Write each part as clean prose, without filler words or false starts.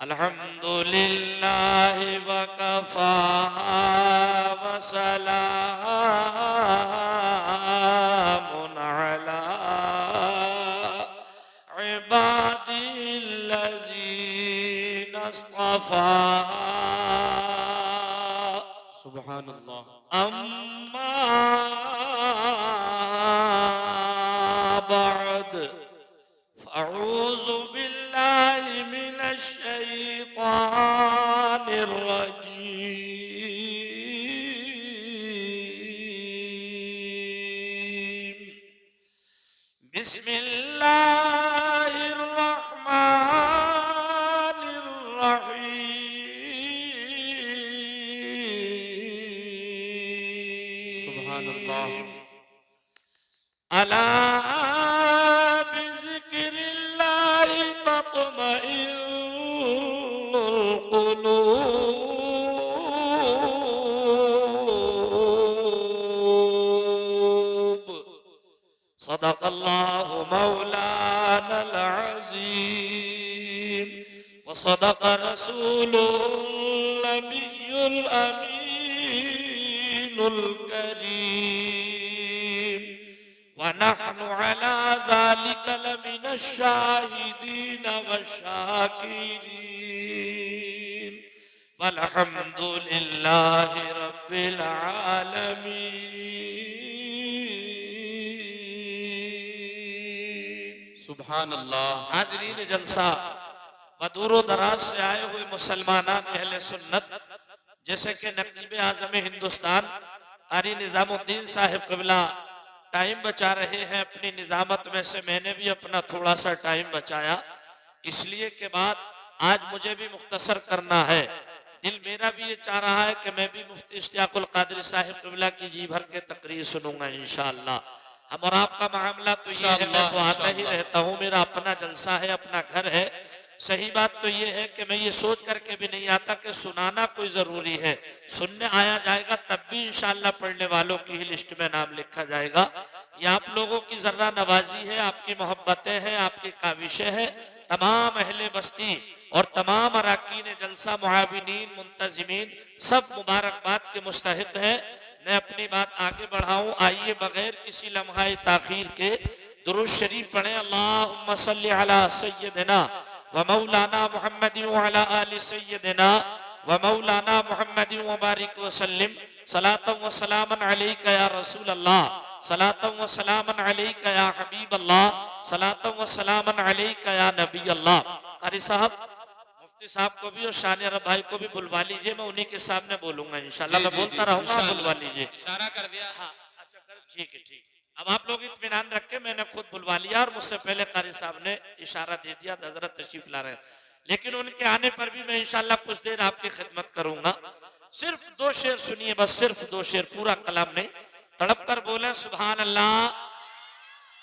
अल्हम्दुलिल्लाहि वकफा वसलामुन अला इबादिल्लज़ीना इस्तफ़ा। सुब्हानल्लाह। अम्मा बअद फ़अऊज़ु बिल्लाहि मिनश शैतानिर रजीम। बिस्मिल्लाहिर रहमानिर रहीम। सुब्हानल्लाह। अला बिज़िक्रिल्लाहि तत्मइन्नुल क़ुलूब। सदक़ल्लाहु मौलानल अज़ीम व सदक़ रसूलुन नबियुल अमीनुल करीम व नहनु अला ज़ालिका लमिनश शाहिदीन वश्शाकिरीन वल्हम्दुलिल्लाहि रब्बिल आलमीन। सुब्हानल्लाह। हाज़रीन जलसा दूरो दराज से आए हुए मुसलमानान अहले सुन्नत, जैसे कि नकीब आज़म हिंदुस्तान कारी निज़ामुद्दीन साहिब क़िबला टाइम बचा रहे हैं अपनी निज़ामत में से, मैंने भी अपना थोड़ा सा टाइम बचाया, इसलिए के बाद आज मुझे भी मुख्तसर करना है। दिल मेरा भी ये चाह रहा है कि मैं भी मुफ्ती इश्तियाकुल क़ादरी साहिब क़िबला की जी भर के तकरीर सुनूंगा इंशाअल्लाह। हम और आपका मामला तो ये है, मैं तो आता ही रहता हूँ, मेरा अपना जलसा है, अपना घर है। सही बात तो ये है कि मैं ये सोच करके भी नहीं आता कि सुनाना कोई ज़रूरी है, सुनने आया जाएगा तब भी इंशाअल्लाह पढ़ने वालों की ही लिस्ट में नाम लिखा जाएगा। ये आप लोगों की ज़र्रा नवाजी है, आपकी मोहब्बतें हैं, आपकी काविशें हैं। तमाम अहले बस्ती और तमाम अराकीन जलसा, मुआविनीन, मुंतज़िमीन सब मुबारकबाद के मुस्तहिक हैं। मैं अपनी बात आगे बढ़ाऊं, आइए बगैर किसी लम्हा ताखीर के दुरूद शरीफ पढ़ें। अल्लाहुम्मा सल्लि अला सय्यदिना व मौलाना मुहम्मदिन व अला आलि सय्यदिना व मौलाना मुहम्मदिन व बारिक व सल्लिम सलातन व सलामन अलैका या रसूल अल्लाह, सलातन व सलामन अलैका या हबीब अल्लाह, सलातन व सलामन अलैका या नबी अल्लाह। कारी साहब, मुफ्ती साहब को भी और शानिया भाई को भी बुलवा लीजिए, मैं उन्हीं के सामने बोलूंगा इंशाल्लाह। मैं बोलता रहूंगा, बुलवा लीजिए। इशारा कर दिया। हाँ, अच्छा कर, ठीक है, ठीक। अब आप लोग इत्मीनान रखें, मैंने खुद बुलवा लिया और मुझसे पहले कारी साहब ने इशारा दे दिया, हजरत तशरीफ ला रहे हैं, लेकिन उनके आने पर भी मैं इंशाल्लाह कुछ देर आपकी खिदमत करूंगा। सिर्फ दो शेर सुनिए, बस सिर्फ दो शेर, पूरा कलाम नहीं। तड़प कर बोले सुभान अल्लाह,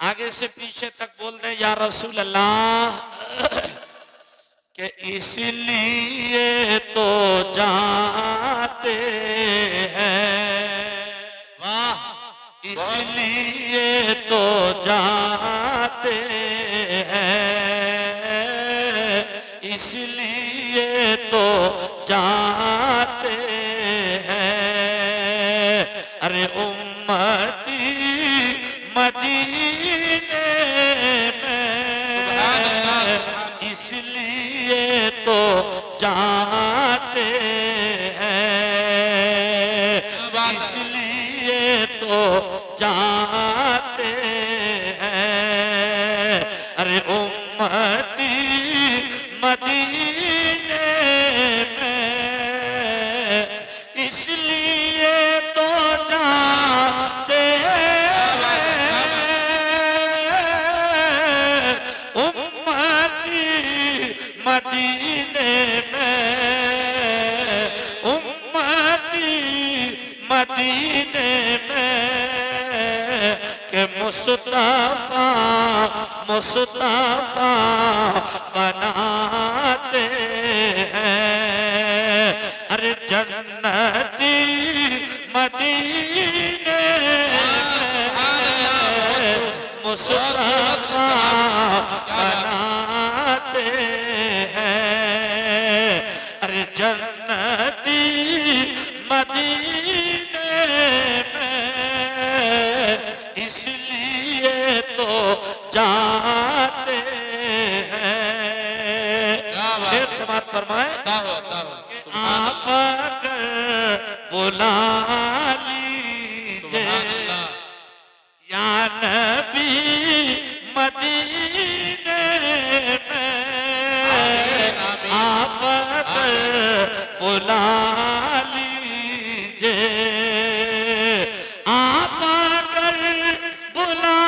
आगे से पीछे तक बोल दें या रसूल अल्लाह। कि इसलिए तो जाते हैं, वाह, इसलिए तो जाते हैं, इसलिए तो जाते हैं। अरे उम्मती मदीने में इसलिए तो जाते हैं, इसलिए तो जाते हैं। अरे उम्मती मदीने में इसलिए तो जाते हैं, उम्मती मदीने में, उम्मती मदीने में के मुस्तफा मुस्तफा बनाते हैं। अरे जन्नती मदीने में मुस्तफा बनाते हैं। जन्नती मदीने में इसलिए तो जाते हैं। शेर समाप्त फरमाए। आप अगर बुला लीजिए या नबी मदीने में, आप अगर बुला लीजिए, आप अगर बुला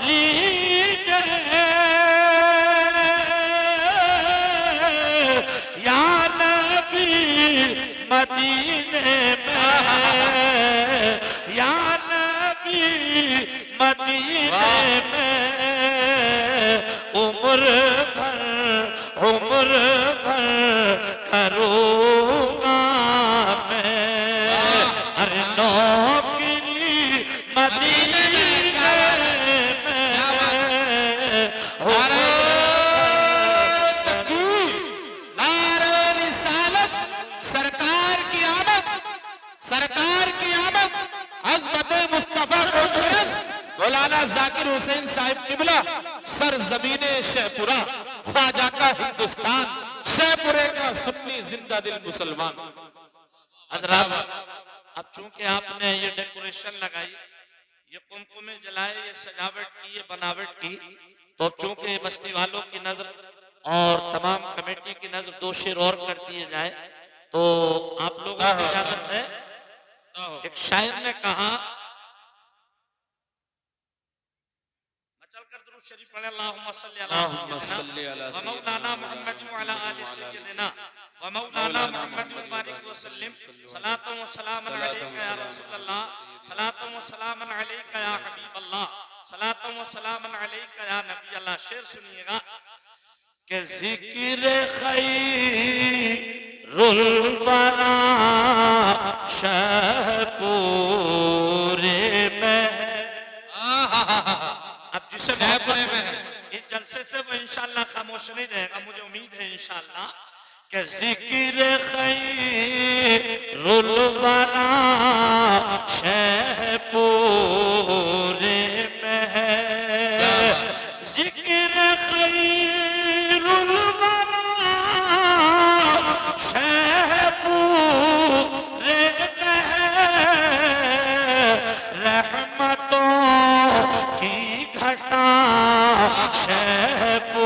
लीजिए या नबी मदीने में, या नबी मदीने में उम्र भर करूँगा मैं। अरे नौकरी मदीने सरकार की आमद अज़मत मुस्तफा को तरस मौलाना जाकिर हुसैन साहिब किबला सर जमीने शेखपुरा ख्वाजा का हिंदुस्तान शेखपुरे का सुन्नी जिंदा दिल मुसलमान। हज़रात अब चूंकि आपने ये डेकोरेशन लगाई, ये कुमकुमे जलाए, ये सजावट की, ये बनावट की, तो चूंकि बस्ती वालों की नजर और तमाम कमेटी की नजर दो शेर और कर दिए जाए तो आप लोगों को इजाजत है। एक शायर ने कहा, चलकर दुरूद शरीफ पढ़े, अल्लाहुम्मा सल्ली अला सय्यिदिना व मौलाना मुहम्मद व अला आलि सय्यिदिना व मौलाना मुहम्मद व बारिक व सल्लिम सलातन व सलामन अलैका या रसूलल्लाह, सलातन व सलामन अलैका या हबीबल्लाह, सलातन व सलामन अलैका या नबी अल्लाह। शेर सुनिएगा कि जिक्र खैरुल वरा शेखपुरे में। अब जिसे शेखपुरे में इस जलसे से वो इंशाअल्लाह खामोश नहीं रहेगा, मुझे उम्मीद है इंशाअल्लाह कि जिक्र खैरुल वरा शेखपुरे में है, जिक्र खैरुल वरा शेखपुरे में है, रहमतों की घटा शेखपुरे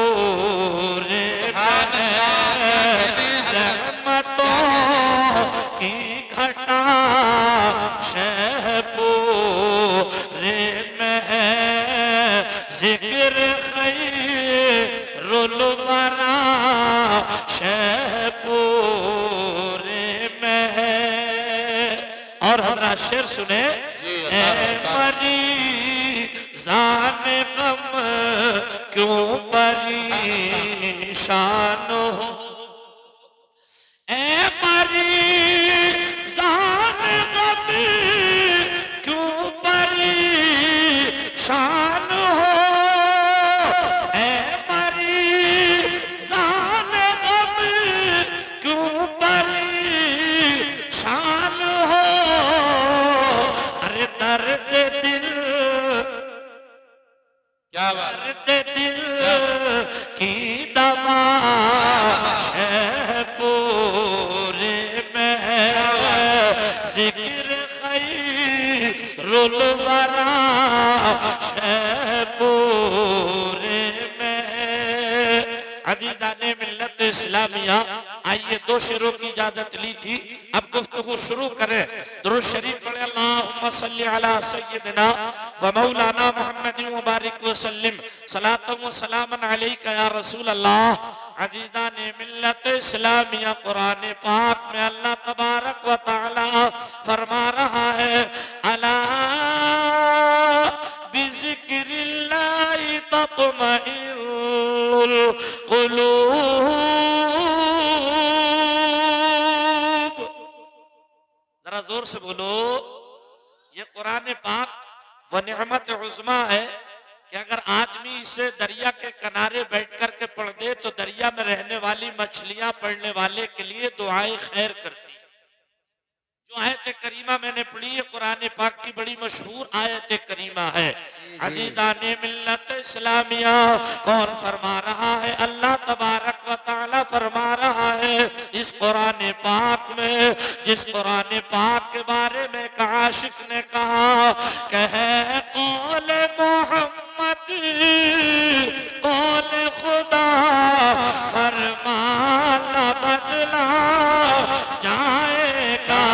में है, रहमतों की घटा शेखपुरे में है, जिक्र खैरुल वरा शेखपुरे में है। और हमारा शेर सुने, ए मरीज़ान गम क्यों परेशान हो, ए मरीज़ान गम क्यों परेशान हो, ए मरीज़ान गम क्यों परेशान हो। अरे दर्द दिल, क्या बात, दर्द दिल की दवा शेखपुरे में है, जिक्र खैरुल वरा शेखपुरे में है। अज़ीज़ाने मिल्लत इस्लामिया, आइए दो शेरों की इजाजत ली थी, अब गुफ्तगू शुरू करें। दुरूद शरीफ पढ़े, अल्लाहुम्मा सल्ली अला सय्यिदिना व मौलाना मुहम्मद व बारिक व सल्लिम सलातन व सलामन अलैका या रसूल अल्लाह। अज़ीज़ाने मिल्लत इस्लामिया, कुरान पाक में अल्लाह तबारक व तआला फरमा रहा है, अला बिज़िक्रिल्लाहि तत्मइन्नुल कुलूब। जरा जोर से बोलो, ये कुरान पाक व निअमत उज़्मा है कि अगर आदमी इसे दरिया के किनारे बैठ कर के पढ़ दे तो दरिया में रहने वाली मछलियां पढ़ने वाले के लिए दुआएं खैर करती। जो आयत करीमा मैंने पढ़ी है कुरान पाक की बड़ी मशहूर आयत करीमा है। अजीज़ाने मिल्लत इस्लामिया कौन फरमा रहा है? अल्लाह तबारक व तआला फरमा रहा है इस कुरान पाक में, जिस कुरान पाक के बारे में एक आशिक ने कहा कहे कौल मोहम्मद कौल खुदा फरमाना बदला जाएगा।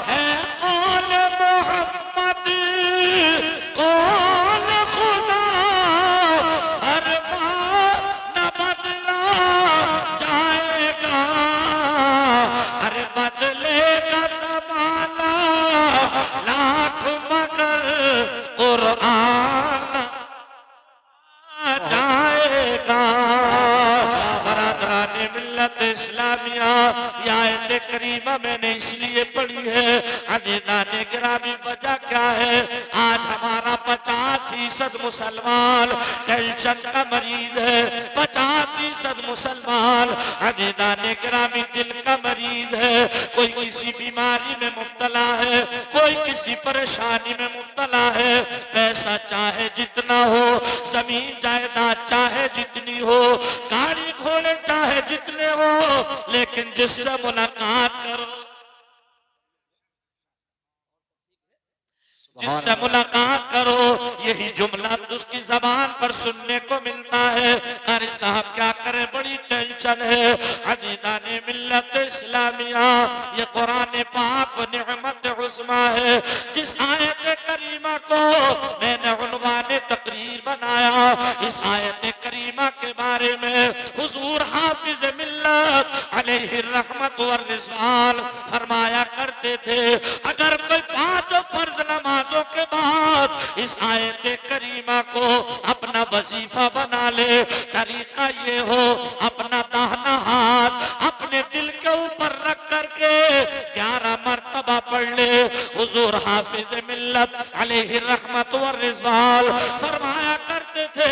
है कौल मोहम्मद कौल खुदा फरमाना बदला जाएगा। अरे बदलेगा ज़माना लाख मगर कुरान जाएगा। बरादराने मिल्लत इस्लामिया ये आयत करीमा मैंने इसलिए पढ़ी है अजीज़ाने गिरामी, वजह क्या है? आज हमारा 50% मुसलमान टेंशन का मरीज है, 50% मुसलमान अजीज़ाने गिरामी दिल का मरीज है। कोई किसी बीमारी में मुब्तला है, कोई किसी परेशानी में मुब्तला है। पैसा चाहे जितना हो, जमीन जायदाद चाहे जितनी हो, गाड़ी घोड़े चाहे जितने हो, लेकिन जिससे मुलाकात करो, जिससे मुलाकात करो, यही जुमला उसकी जबान पर सुनने को मिलता है। कारी साहब क्या करें, बड़ी टेंशन है। अजीज़ाने मिल्लत इस्लामिया ये कुरान पाक निअमत उस्मा है, जिस आयत करीमा को मैंने उन्वाने तकरीर बनाया। इस आयत करीमा के बारे में हुजूर हाफिज मिल्लत अलैहि रहमत व रिज़वान फरमाया करते थे अगर कोई 5 फर्ज नमाजों के बाद इस आयत करीमा को अपना वजीफा बना ले, तरीका ये हो अपना दाहिना हाथ अपने दिल के ऊपर रख करके 11 मरतबा पढ़ ले। हुजूर हाफिज मिल्लत अलैहि रहमत व रिज़वान फरमाया करते थे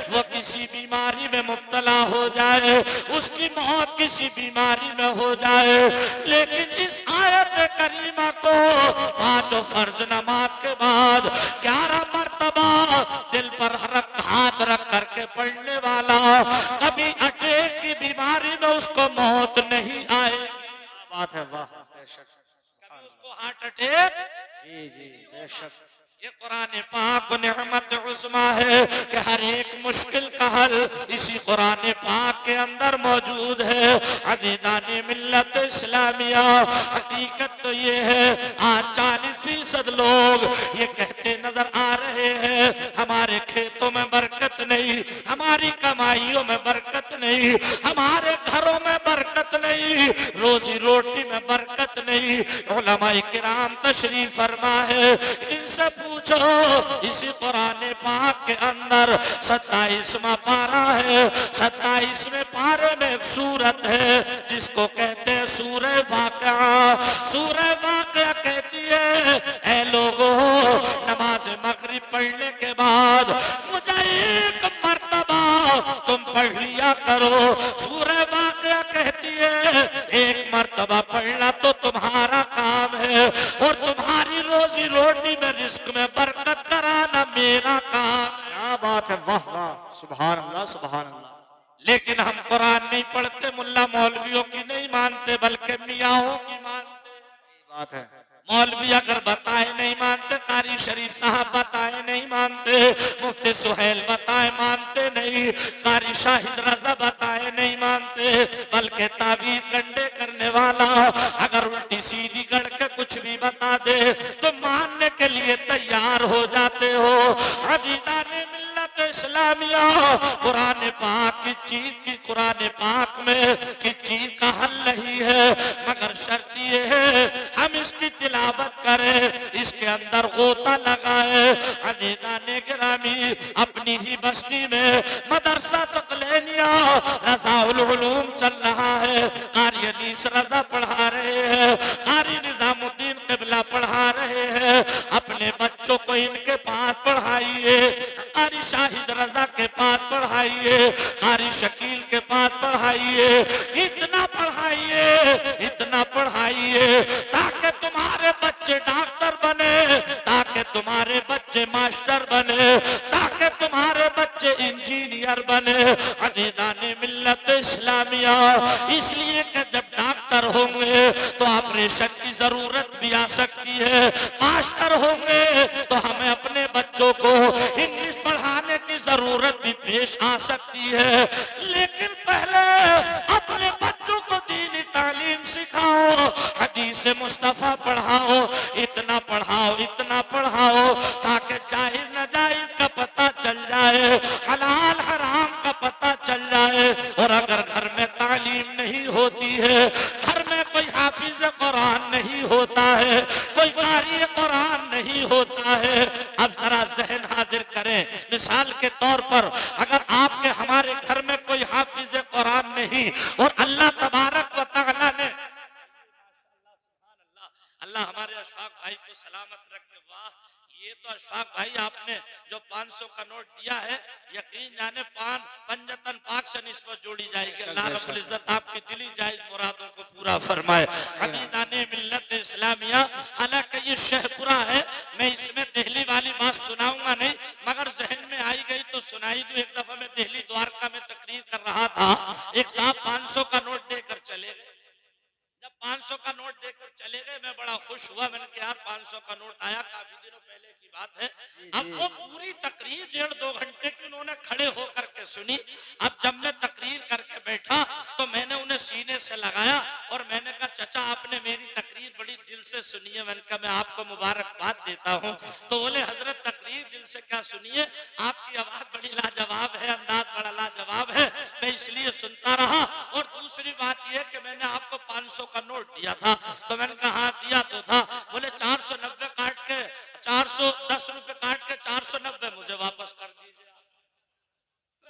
वो किसी बीमारी में मुब्तला हो जाए, उसकी मौत किसी बीमारी में हो जाए, लेकिन इस आयत करीमा को 5 फर्ज नमाज के बाद 11 मरतबा दिल पर हाथ रख करके पढ़ने वाला कभी अटैक की बीमारी में उसको मौत नहीं आए। बात है, वाह बेशक, कभी उसको हार्ट अटैक, जी जी बेशक। ये कुरान पाक निअमत उस्मा है कि हर एक मुश्किल का हल इसी कुरान पाक के अंदर मौजूद है। अजीज़ाने मिल्लत इस्लामिया हकीकत तो ये है आज 40% लोग ये कहते नजर आ रहे हैं हमारे खेतों में बरकत नहीं, हमारी कमाइयों में बरकत नहीं, हमारे घरों में बरकत नहीं, रोजी रोटी में बरकत नहीं। उलमाए किराम तशरीफ फरमा है, इनसे पूछो इसी कुरान पाक के अंदर 27वां पारा है। 27वें पारे में एक सूरत है जिसको कहते हैं सूरह वाक़िआ। सूरह वाक़िआ कहती है ऐ लोगों नमाज मगरिब पढ़ने के बाद मुझे एक मर्तबा तुम पढ़ लिया करो। सूरह वाक़िआ कहती है एक मर्तबा पढ़ना तो तुम्हारा काम है और तुम्हारी रोजी रोटी में रिस्क में बरकत कराना मेरा काम। क्या बात है, वाह वाह, सुभान अल्लाह सुभान अल्लाह। लेकिन हम कुरान नहीं पढ़ते, मुल्ला मौलवियों की नहीं मानते बल्कि मियाओं की मानते। बात है, मौलवी अगर बताए नहीं मानते, कारी शरीफ साहब बताए नहीं मानते, मुफ्ती सुहेल बताए मानते नहीं, कारी शाहिद रजा बताए नहीं मानते, बल्कि ताबीर गंडे करने वाला अगर उल्टी सीधी गढ़ के कुछ भी बता दे तो मानने के लिए तैयार हो जाते हो। अजीज़ाने मिल्लत इस्लामिया कुरान पाक की चीज की कुरान पाक में की चीज का हल नहीं है, मगर शर्त ये है हम इसकी तिलावत करें, इसके अंदर गोता लगाए। अजीज़ाने गिरामी अपनी ही बस्ती में मदरसा सकलैनिया रज़ाउल उलूम चल रहा है, कारी अनीस रजा पढ़ा रहे हैं, कारी निजामुद्दीन क़िबला पढ़ा रहे हैं। अपने बच्चों को इनके पास पढ़ाइए, इतना पढ़ाइए, इतना पढ़ाइए ताकि तुम्हारे बच्चे डॉक्टर बने, ताकि तुम्हारे बच्चे मास्टर बने, ताकि तुम्हारे बच्चे इंजीनियर बने। अजीज़ाने मिल्लत इस्लामिया, इसलिए कि जब डॉक्टर होंगे तो ऑपरेशन की जरूरत भी आ सकती है, मास्टर होंगे तो हमें अपने बच्चों को इंग्लिश पढ़ाने की जरूरत भी पेश आ सकती है। लेकिन पहले अपने बच्चों को दीनी तालीम सिखाओ, हदीस मुस्तफा पढ़ाओ, इतना पढ़ाओ, इतना पढ़ाओ ताकि जाहिर नाजायज का पता चल जाए, हलाल हराम का पता चल जाए। और अगर घर में तालीम नहीं होती है, घर में कोई हाफिज कुरान नहीं होता है, कोई कारी कुरान नहीं होता है, अब जरा जहन हाजिर करें, मिसाल के तौर पर अगर आपके हमारे घर में कोई हाफिज कुरान नहीं और अल्लाह तबारक व तआला ने, अल्लाह हमारे अशफाक भाई को सलामत रखे। वाह, ये तो अशफाक भाई आपने जो 500 का नोट दिया है, यकीन जाने पंजतन पाक से निस्बत जोड़ी जाएगी। अल्लाह रब्बुल इज्जत आपकी दिली जायज मुरादों को पूरा फरमाए। अजीज़ाने मिल्लत इस्लामिया, हालांकि ये शेखपुरा है, मैं इसमें दिल्ली वाली बात सुनाऊंगा नहीं, मगर जहन में आई गई तो सुनाई दूं। एक दफा मैं दिल्ली द्वारका में तकरीर कर रहा था, एक साहब 500 का नोट देकर चले गए। जब 500 का नोट देकर चले गए, मैं बड़ा खुश हुआ, मैंने कहा यार 500 का नोट आया, काफी दिनों पहले की बात है। अब वो पूरी तकरीर 1.5-2 घंटे की उन्होंने खड़े होकर के सुनी। अब जब मैं तकरीर करके बैठा तो मैंने उन्हें सीने से लगाया और मैंने कहा चाचा आपने मेरी तकरीर बड़ी दिल से सुनी है। मैंने कहा मैं आपको मुबारकबाद देता हूँ। तो बोले हजरत तकरीर दिल से क्या सुनिए, आपकी आवाज बड़ी लाजवाब है, अंदाज बड़ा लाजवाब है, मैं इसलिए सुनता रहा। और दूसरी बात यह कि मैंने आपको 500 का नोट दिया था। तो मैंने कहा हाँ दिया तो था। बोले 490 काट के 410 रुपए काट के 490 मुझे वापस कर दीजिए।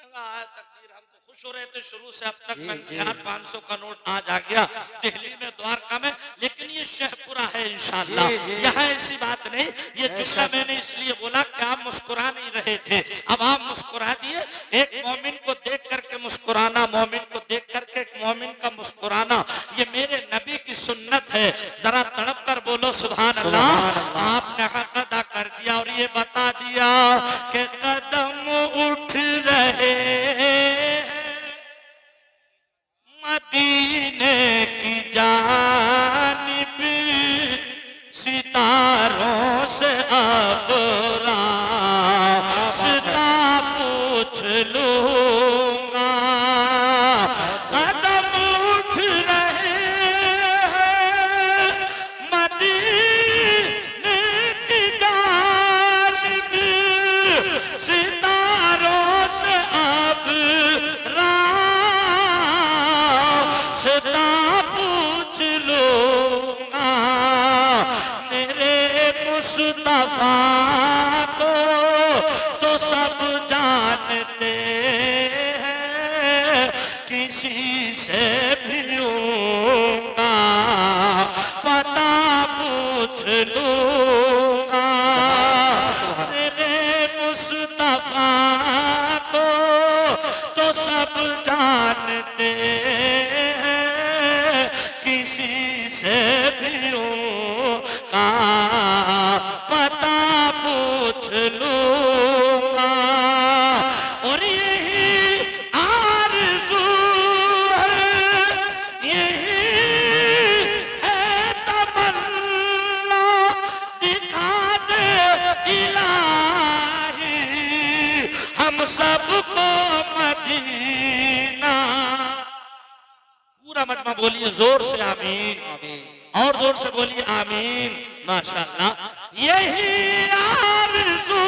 तकदीर, हम तो खुश हो रहे थे शुरू से अब तक। मैंने यार 500 का नोट आज आ गया दिल्ली में द्वारका में, लेकिन ये शेखपुरा है इंशाअल्लाह, यहाँ ऐसी बात नहीं। ये जुमला मैंने इसलिए बोला कि आप मुस्कुरा नहीं रहे थे, अब आप मुस्कुरा दिए। एक मोमिन को देख करके मुस्कुराना, मोमिन को देख करके एक मोमिन का मुस्कुराना, ये मेरे नबी की सुन्नत है। जरा तड़प कर बोलो सुभान अल्लाह। आपने हक अदा कर दिया और ये बता दिया कि कदम उठ रहे मदीने की जानिब, सितारों से अब रास्ता पूछ लूंगा। कदम उठ रहे हैं मदीने की जानिब, सितारों से अब रास्ता पूछ लूंगा। मेरे मुस्तफा को तो सब जानते हैं, किसी से भी उनका पता पूछ लूंगा। मेरे मुस्तफा को तो सब जानते हैं, किसी से भी उनका पता पूछ लूंगा। और यही आरज़ू है, यही है तमन्ना, दिखा दे इलाही हम सबको मदीना। पूरा मजमा बोलिए जोर से आमीन, और जोर से बोलिए आमीन। माशाअल्लाह, यही आरज़ू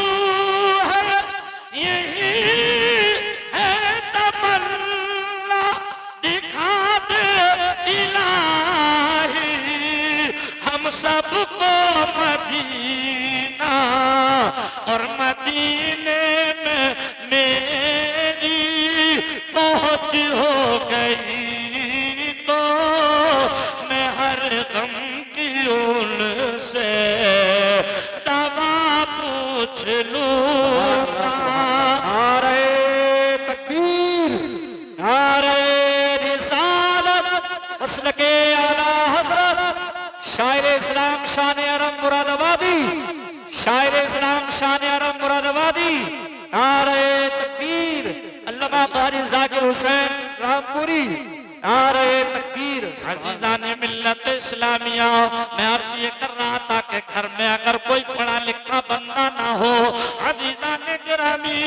है, यही है तमन्ना, दिखा दे इलाही हम सबको मदीना। और मदीने में मेरी पहुंच हो गई तो मैं हर गम की उनसे दवा पूछ लूंगा। नारे तकबीर, नारे रिसालत। आबादी, नारे तकबीर, अल्लामा कारी जाकिर हुसैन रामपुरी, नारे तकबीर। अजीजान मिल्लत इस्लामिया, मैं अर्ज ये कर रहा था कि घर में अगर कोई पढ़ा लिखा बंदा ना हो, अजीजान गिरामी,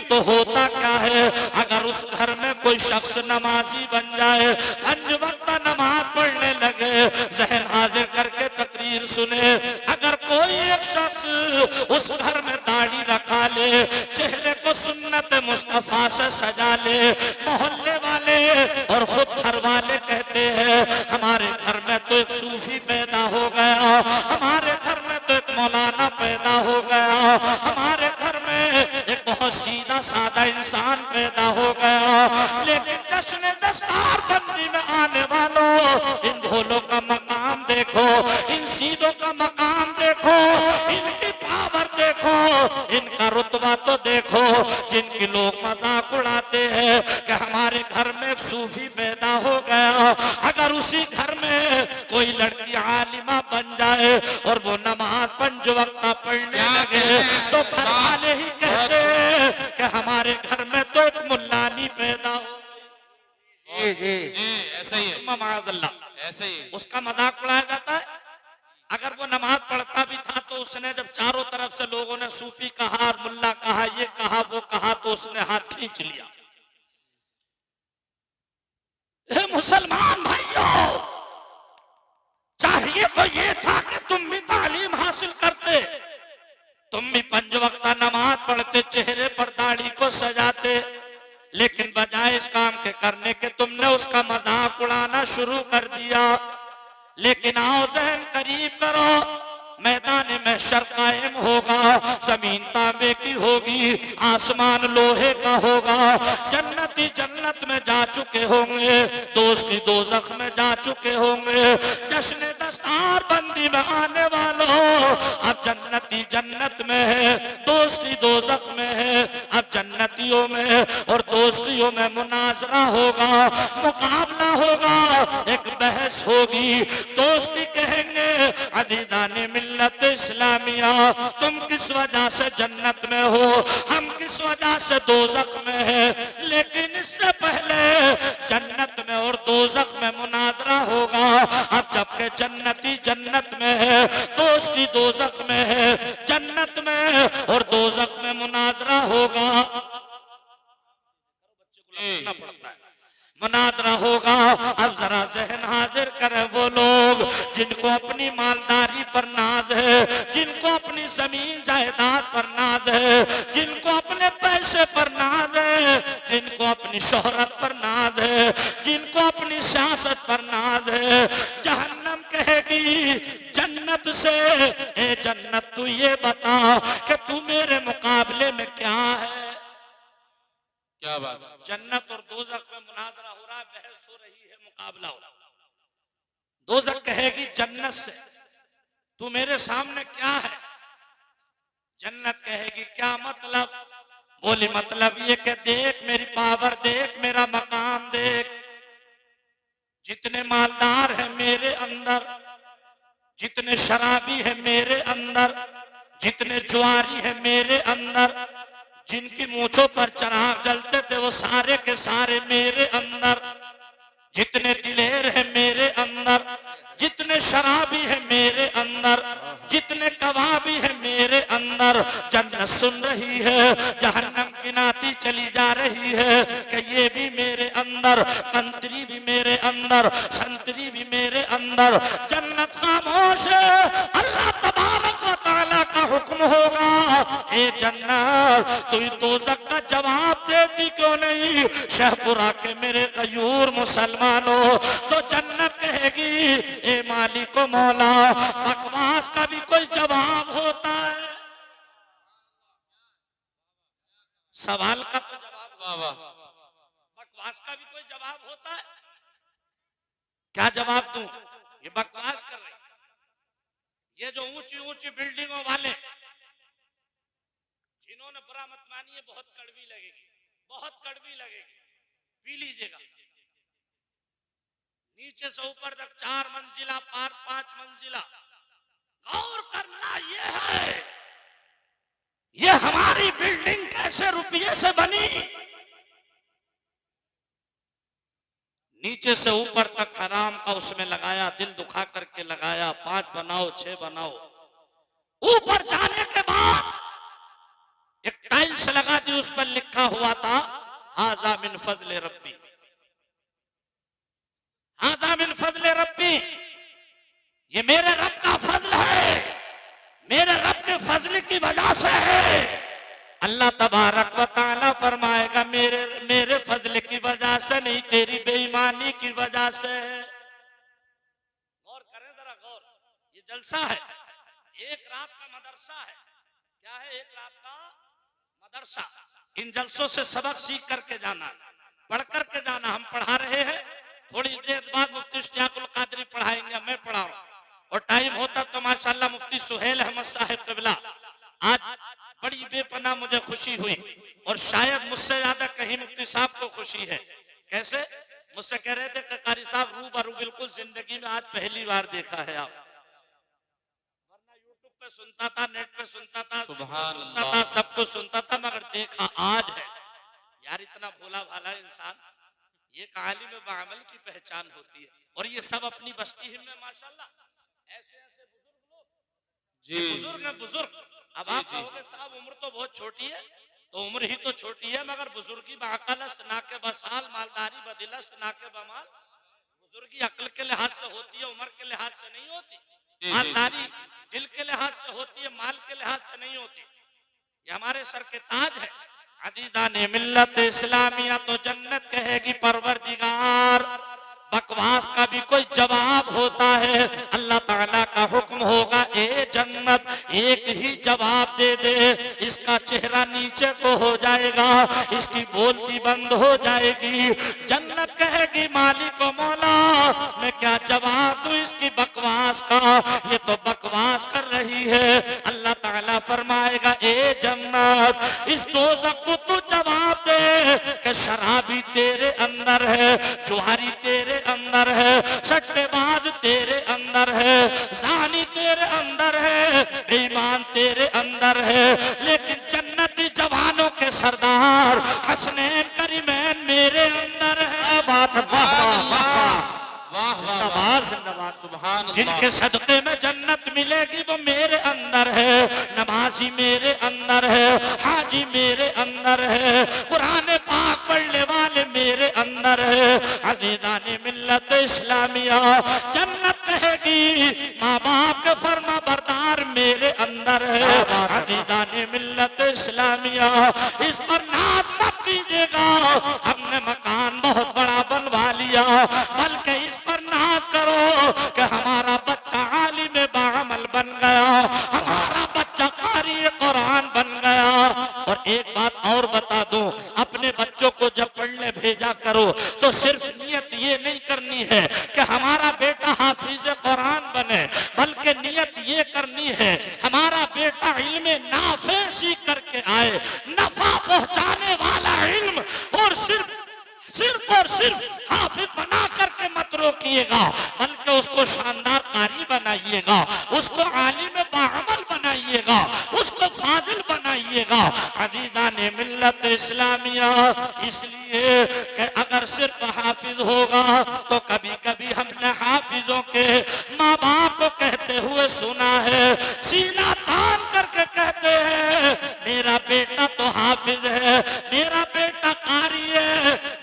तो होता क्या है, अगर उस घर में कोई शख्स नमाजी बन जाए, 5 वक्त नमाज पढ़ने लगे, जहन हाजिर करके तकरीर सुने, अगर कोई एक शख्स उस घर में दाढ़ी रखा ले, चेहरे को सुन्नत मुस्तफा से सजा ले, मोहल्ले वाले और खुद घर वाले कहते हैं हमारे घर में तो एक सूफी पैदा हो गया, हमारे घर में तो एक मौलाना पैदा हो गया, हमारे घर में एक बहुत सीधा साधा इंसान पैदा हो गया। लेकिन जश्न दस्तार बंदी में आने वालों, इन ढोलों का मकाम देखो, इन सीधों का मकाम देखो, इनकी पावर देखो, इनका रुतबा तो देखो, जिनकी लोग मजाक उड़ाते हैं कि हमारे घर में एक सूफी पैदा हो गया। अगर उसी घर में कोई लड़की आलिमा बन जाए और वो नमाज 5 वक्त पढ़ने लगे, तो घर वाले ही कहते हैं कि हमारे घर में तो एक मुल्लानी पैदा हो। जी जी जी ऐसा ही है, माज़अल्लाह, ऐसा ही है। उसका मजाक उड़ाया जाता है। अगर वो नमाज पढ़ता भी था तो उसने जब चारों तरफ से लोगों ने सूफी कहा, मुल्ला कहा, ये कहा, वो कहा, तो उसने हाथ खींच लिया। मुसलमान भाइयों, चाहिए तो ये था कि तुम भी तालीम हासिल करते, तुम भी 5 वक्त नमाज पढ़ते, चेहरे पर दाढ़ी को सजाते, लेकिन बजाय इस काम के करने के तुमने उसका मजाक उड़ाना शुरू कर दिया। लेकिन आओ जहन करीब करो, मैदान महशर कायम होगा, जमीन तांबे की होगी, आसमान लोहे का होगा, जन्नती जन्नत में जा चुके होंगे, दोस्ती दोज़ख में जा चुके होंगे, जश्न दस्तार बंदी में आने वालों, अब जन्नती जन्नत में है, दोस्ती दोज़ख में है, अब जन्नतियों में और दोस्तियों में मुनाजरा होगा, मुकाबला होगा, एक बहस होगी। दोस्ती कहेंगे अजीज़ाने मिल्लत इस्लामिया, तुम किस वजह से जन्नत में हो, हम किस वजह से दोज़ख में है, लेकिन इससे पहले जन्नत में और दोज़ख में मुनाजरा होगा। अब जबकि जन्नती जन्नत में है, दोस्ती दोज़ख में है, जन्नत में और दोज़ख में मुनाजरा होगा, मुनाजरा होगा। अब जरा जहन हाजिर करें वो लोग जिनको अपनी मालदारी पर नाज है, जिनको अपनी जमीन जायदाद पर नाज है, जिनको अपने पैसे पर नाज है, जिनको अपनी शोहरत पर नाज है, जिनको अपनी सियासत पर नाज है। जहन्नम कहेगी जन्नत से, ए जन्नत तू ये बता कि तू मेरे मुकाबले में क्या है। क्या बात, जन्नत और दोज़ख में मुनाजरा हो रहा है, बहस हो रही है, मुकाबला हो रहा है। दोज़ख कहेगी जन्नत से तू मेरे सामने क्या है, जन्नत कहेगी क्या मतलब, बोली मतलब ये कि देख मेरी पावर, देख मेरा मकाम देख, जितने मालदार है मेरे अंदर, जितने शराबी है मेरे अंदर, जितने जुआरी है मेरे अंदर, जिनकी मूंछों पर चिराग जलते थे वो सारे के सारे मेरे अंदर, जितने दिलेर है मेरे अंदर, जितने शराबी है मेरे अंदर, जितने कबाबी है मेरे अंदर। जन्नत सुन रही है, जहन्नम की नाती चली जा रही है कि ये भी मेरे अंदर, मंत्री भी मेरे अंदर, संतरी भी मेरे अंदर। जन्नत खामोश है, अल्लाह तबारक व तआला का हुक्म होगा, ए जन्नत तू दोज़ख का जवाब देती क्यों नहीं, शहपुरा के मेरे गयूर मुसलमानों। तो जन्नत कहेगी ए मालिक मौला, बकवास का भी कोई जवाब होता है, सवाल का तो जवाब, बकवास का भी कोई जवाब होता है। क्या जवाब दूं, ये बकवास कर रही, ये जो ऊंची ऊंची बिल्डिंगों वाले, जिन्होंने बुरा मत मानिए, बहुत कड़वी लगेगी, बहुत कड़वी लगेगी, पी लीजिएगा। नीचे से ऊपर तक 4 मंजिला, 5 मंजिला, गौर करना यह है ये हमारी बिल्डिंग कैसे रुपये से बनी, नीचे से ऊपर तक हराम का उसमें लगाया, दिल दुखा करके लगाया, 5 बनाओ 6 बनाओ। ऊपर जाने के बाद एक टाइल्स लगा दी, उस पर लिखा हुआ था हाजा मिन फजले रब्बी, हाजा मिन फजले रब्बी, ये मेरे रब का फजल है, मेरे रब के फजल की वजह से है। अल्लाह तबारक व तआला फरमाएगा मेरे फजल की वजह से नहीं, तेरी बेईमानी की वजह से है। गौर करें जरा गौर, ये जलसा है, एक रात का मदरसा है। क्या है? एक रात का मदरसा। इन जलसों से सबक सीख करके जाना, पढ़ करके जाना। हम पढ़ा रहे हैं, थोड़ी देर बाद मुफ्ती इश्तियाकुल कादरी पढ़ाएंगे, मैं पढ़ा रहा हूं। और टाइम होता तो माशाल्लाह मुफ्ती सुहेल अहमद साहिब क़िबला, आज बड़ी बेपनाह मुझे खुशी हुई, और शायद मुझसे ज्यादा कहीं मुफ्ती साहब को खुशी है। कैसे? मुझसे कह रहे थे कि कारी साहब रूबरू बिल्कुल जिंदगी में आज पहली बार देखा है आप, वरना यूट्यूब पे सुनता था, नेट पे सुनता था, सुनता था, सब कुछ सुनता था, मगर देखा आज है। यार इतना भोला भाला इंसान, ये आलिम बाअमल की पहचान होती है। और ये सब अपनी बस्ती ही में माशाल्लाह ऐसे ऐसे बुजुर्ग लोग, जी बुजुर्ग है बुजुर्ग। अब आप कहोगे साहब उम्र तो बहुत छोटी है, तो उम्र ही तो छोटी है, मगर बुजुर्गी बाकलस्त ना के बसाल, मालदारी बदिलस्त ना के बमाल। बुजुर्गी अक्ल के लिहाज से होती है, उम्र के लिहाज से नहीं होती। मालदारी दिल के लिहाज से होती है, माल के लिहाज से नहीं होती। ये हमारे सर के ताज है। अजीजा ने मिल्लत इस्लामिया तो जन्नत कहेगी परवरदिगार। बकवास का भी कोई जवाब होता है, अल्लाह ताला का हुक्म होगा ए जन्नत एक ही जवाब दे दे, इसका चेहरा नीचे को हो जाएगा, इसकी बोलती बंद हो जाएगी। जन्नत कहेगी मालिक व मौला मैं क्या जवाब दूं इसकी बकवास का, ये तो बकवास कर रही है। अल्लाह ताला फरमाएगा ए जन्नत इस दोज़ख को तू जवाब दे कि शराबी तेरे अंदर है, जुआरी तेरे अंदर है, सट्टेबाज तेरे अंदर है, ज़ानी तेरे अंदर है, बेईमान तेरे अंदर है, लेकिन जन्नती जवानों के सरदार हसनैन करीमैन मेरे अंदर है। बात जिंदाबाद जिंदाबाद सुभान अल्लाह। जिनके सदके में जन्नत मिलेगी वो मेरे अंदर है, नमाजी मेरे अंदर है, हाजी मेरे अंदर है, कुरान पाक पढ़ने वाले मेरे अंदर है। अज़ीज़ाने मिल्लत इस्लामिया जन्नत कहेगी माँ बाप के फर्मा बरदार मेरे अंदर है। अज़ीज़ाने मिल्लत इस्लामिया इस पर नाज़ मत कीजिएगा, हमने मकान बहुत बड़ा बनवा लिया, बल्कि इस पर नाज़ करो कि हमारा बच्चा आलिम बाअमल बन गया, हमारा बच्चा कारी कुरान बन गया। और एक बात और बता दूं, अपने बच्चों को जब पढ़ने भेजा करो तो सिर्फ नियत ये नहीं करनी है कि हमारा बेटा हाफिज कुरान बने, बल्कि नियत ये करनी है हमारा बेटा इल्म नाफे सीख करके आए, नफा पहुंचाने वाला इल्म, और सिर्फ और सिर्फ हाफिज बना करके मत रोकिएगा, बल्कि उसको शानदार कारी बनाइएगा, उसको आलिम बाअमल बनाइएगा, उसको फाजिल बनाइएगा। अज़ीज़ाने मिल्लत इस्लामिया इसलिए कि अगर सिर्फ हाफिज होगा तो कभी कभी हमने हाफिजों के माँ बाप को कहते हुए सुना है, सीना तान करके कहते हैं मेरा बेटा तो हाफिज है, मेरा बेटा कारी है,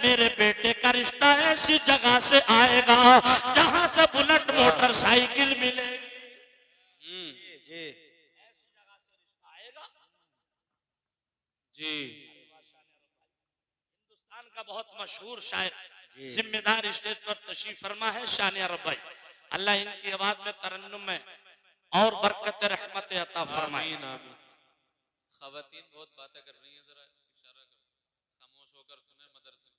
मेरे बेटे का रिश्ता ऐसी जगह से आएगा जहां से बुलेट मोटरसाइकिल मिलेगी, ऐसी जगह से रिश्ता आएगा जी। हिंदुस्तान का बहुत मशहूर शायर जिम्मेदार स्टेज पर तशरीफ फरमा है शान अरब भाई, अल्लाह इनकी आवाज में तरन्नुम में और बरकत रहमत अता फरमाए। खवातीन बहुत बातें कर रही हैं, जरा इशारा कर, खामोश होकर सुने मदरसे।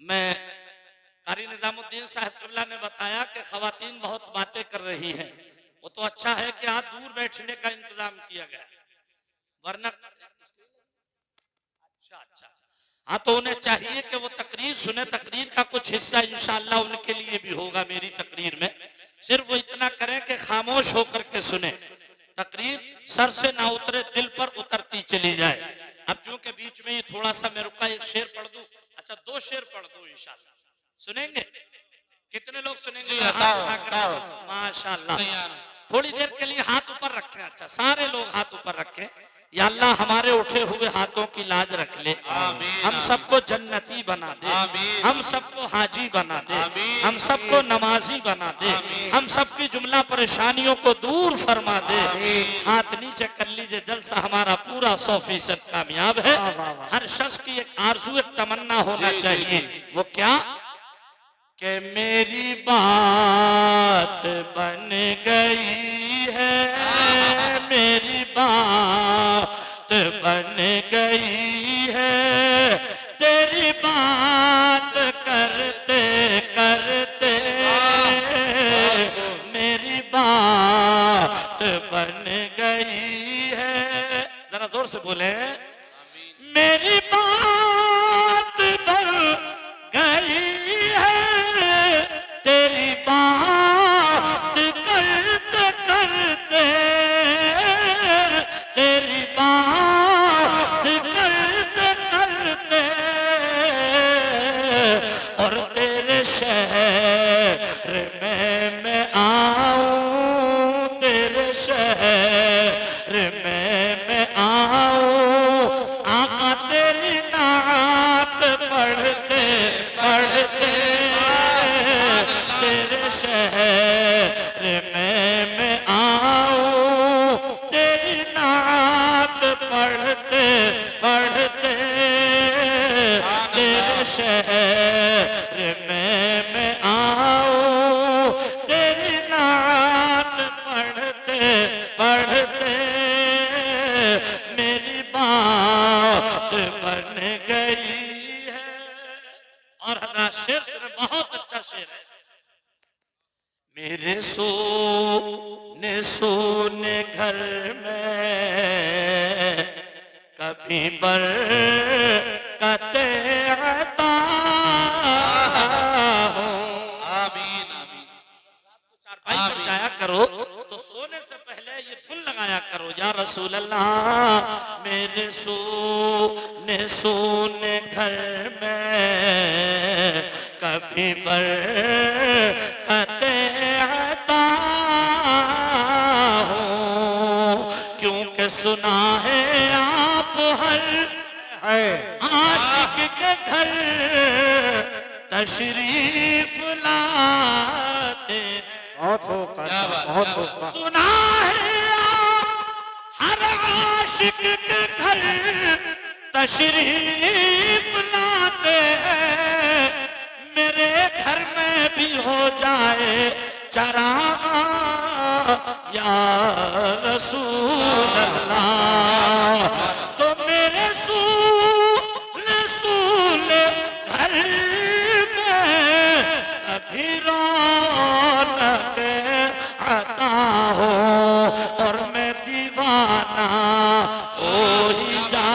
मैं कारी निजामुद्दीन साहब क़िबला ने बताया कि खवातीन बहुत बातें कर रही हैं, वो तो अच्छा है कि आज दूर बैठने का इंतजाम किया गया, वरना अच्छा हाँ तो उन्हें चाहिए कि वो तकरीर सुने, तकरीर का कुछ हिस्सा इंशाअल्लाह उनके लिए भी होगा मेरी तकरीर में। सिर्फ वो इतना करें कि खामोश होकर के सुने, तकरीर सर से ना उतरे, दिल पर उतरती चली जाए। अब चूंकि बीच में ही थोड़ा सा मैं रुका, एक शेर पढ़ दूं। अच्छा, 2 शेर पढ़ दूं इंशाल्लाह। सुनेंगे? कितने लोग सुनेंगे? जी, बताओ, बताओ। माशाल्लाह। थोड़ी देर के लिए हाथ ऊपर रखें। अच्छा, सारे लोग हाथ ऊपर रखें। या अल्लाह हमारे उठे हुए हाथों की लाज रख ले। आमीन, हम सबको जन्नती बना दे। आमीन, हम सबको हाजी बना दे। आमीन, हम सबको नमाजी बना दे। आमीन, हम सबकी जुमला परेशानियों को दूर फरमा दे। आमीन। हाथ नीचे कर लीजिए, जलसा हमारा पूरा 100% कामयाब है। वाह, वाह, वाह। हर शख्स की एक आरज़ू, एक तमन्ना होना जी, जी, चाहिए। जी। वो क्या? कि मेरी बात बन गई है, मेरी बात बन गई है, तेरी बात करते करते मेरी बात बन गई है। जरा जोर से बोले, मेरी बात बन गई है, तेरी बात करते करते, तेरी बात करते करते, और तेरे शहर में मैं आऊं, तेरे शहर में मैं आऊं, आका तेरी नात पढ़ते पढ़ते, तेरे शहर में मैं आऊं, तेरी नात पढ़ते पढ़ते, तेरे शहर में मैं आऊं, तेरी नात पढ़ते पढ़ते, मेरी बात बन गई है। और हज़रत शेर सुने, बहुत अच्छा शेर है। मेरे सोने सोने घर में कभी बरकत अता हो। आमीन, आमीन। चारपाई पर जाया करो तो सोने से पहले ये धुन लगाया करो, या रसूल अल्लाह मेरे सोने सोने घर में कभी बरकत अता हो, क्योंकि सुना है आप हर आशिक के घर तशरीफ लाते। बहुत खूब क्या बात, बहुत क्या खूब बात। वाह। सुना है आप हर आशिक के घर तशरीफ लाते हैं, मेरे घर में भी हो जाए चराग या रसूल अल्लाह, तो मेरे रसूल घर में कभी रौनक आता हो, और मैं दीवाना हो ही जा,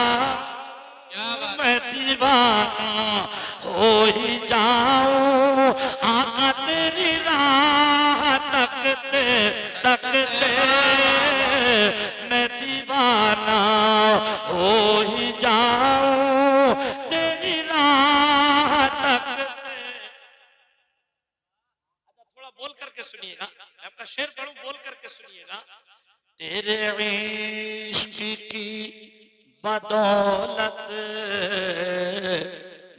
मैं दीवाना हो ही जाऊं, आका तेरी राह तकते तकते, मैं दीवाना हो ही जाऊं, तेरी राह तकते। थोड़ा बोल करके सुनिएगा, मैं आपका शेर पढ़ूं, बोल करके सुनिएगा। तेरे इश्क की बदौलत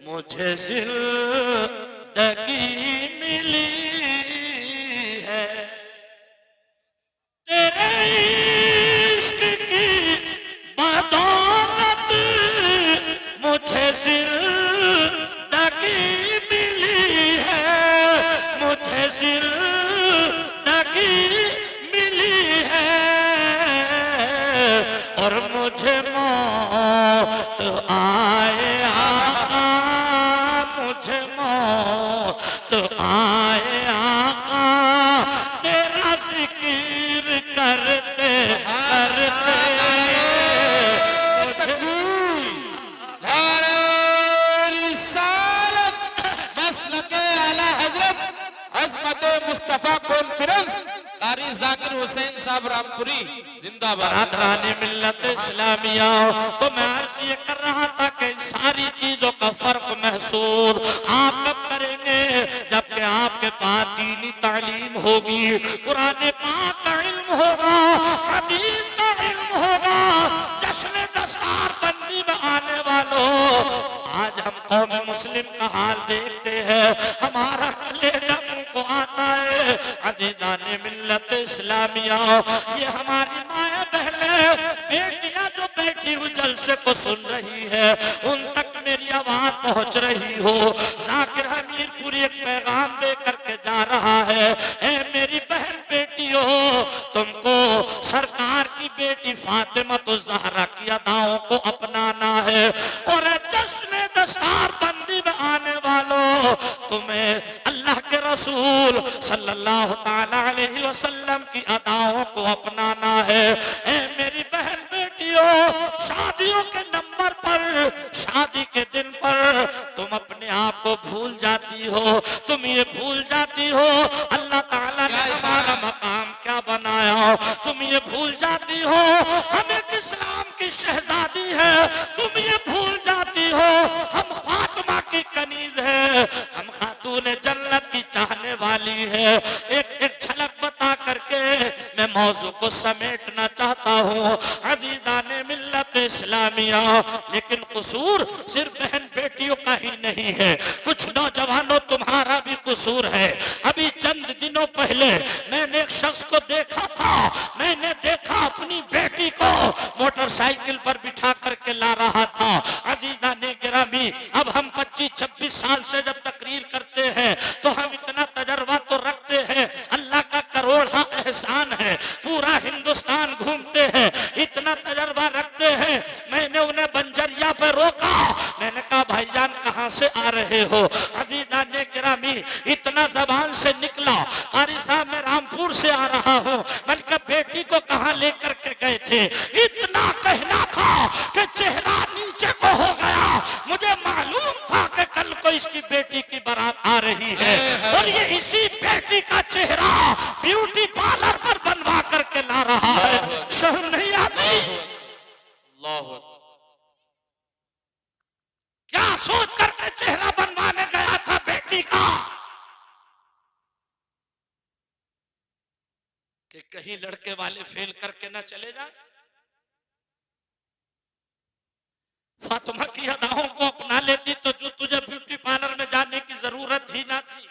मुझे जिंदगी मिली है, तेरे इश्क की बदौलत मुझे जिंदगी मिली है, मुझे जिंदगी मिली है, और मुझे मौत आए आका, मुझे मौत आए आका, तेरा जिक्र करते करते, मसलके आला हजरत अज़मत मुस्तफा कॉन्फ्रेंस कारी जाकिर हुसैन साहब रामपुरी जिंदाबाद। बरादराने मिल्लत इस्लामिया, तो मैं अर्ज ये कर रहा था कि इन सारी चीजों का फर्क महसूस आप कब करेंगे, जबकि आपके पास दीनी तालीम होगी, कुरान पाक का इल्म होगा, हदीस का इल्म होगा। जश्न दस्तार बंदी में आने वालों, आज हम कौम मुस्लिम का हाल देखते हैं, हमारा कलेजा मुंह को आता है। अज़ीज़ाने मिल्लत इस्लामिया, ये हमारी माया बहनें बेटियां जो बैठी हुई जलसे को सुन रही है, उन तक मेरी आवाज पहुंच रही हो। जाकिर हमीरपुरी एक पैगाम दे करके जा रहा है, ए मेरी बहन बेटियों, तुमको सरकार की बेटी फातिमा तो ज़हरा की अदाओं को अपनाना है, और जश्न दस्तार बंदी में आने वालों, तुम्हें अल्लाह के रसूल सल्लल्लाहु ताला अलैहि वसल्लम की अदाओं को अपनाना है। ए मेरी बहन बेटियों, शादियों के नंबर पर, शादी के दिन पर तुम अपने आप को भूल जाती हो, तुम ये भूल जाती हो अल्लाह ताला ने हमारा मकाम क्या बनाया, तुम ये भूल जाती हो हम एक इस्लाम की शहजादी है, तुम ये भूल जाती हो हम फातिमा की कनीज है, हम खातून जन्नत की चाहने वाली है। एक झलक बता करके मैं मौजू को समेटना चाहता हूँ। अज़ीज़ाने मिल्लत इस्लामिया, लेकिन कसूर सिर्फ बहन बेटियों का ही नहीं है, कुछ नौजवानों तुम्हारा भी कसूर है। अभी चंद दिनों पहले मैंने एक शख्स को देखा था, मैंने देखा अपनी बेटी को मोटरसाइकिल पर बिठा करके ला रहा था। अज़ीज़ाने गिरामी, अब हम 25-26 साल से जब तकरीर करते हैं तो हम इतना तजर्बा तो रखते हैं, अल्लाह का करोड़ा एहसान है, पूरा हिंदुस्तान घूमते हैं, इतना तजर्बा रखते हैं। मैंने उन्हें बंजरिया पे रोका, मैंने कहा भाईजान कहाँ से आ रहे हो? अज़ीज़ाने गिरामी, इतना जबान से निकला, कारी साहब मैं रामपुर से आ रहा हूँ। मैंने कहा बेटी को कहाँ लेकर के गए थे? इतना कहना था कि चेहरा नीचे को हो गया। मुझे मालूम था कि कल को इसकी बेटी की बारात आ रही है, और ये इसी बेटी का चेहरा ब्यूटी पार्लर पर बनवा करके ला रहा है। शर्म नहीं आती? क्या सोच करके चेहरा बनवाने गया था बेटी का, कि कहीं लड़के वाले फेल करके ना चले जाए। फातिमा की अदाओं को अपना लेती तो जो तुझे ब्यूटी पार्लर में जाने की जरूरत ही ना थी।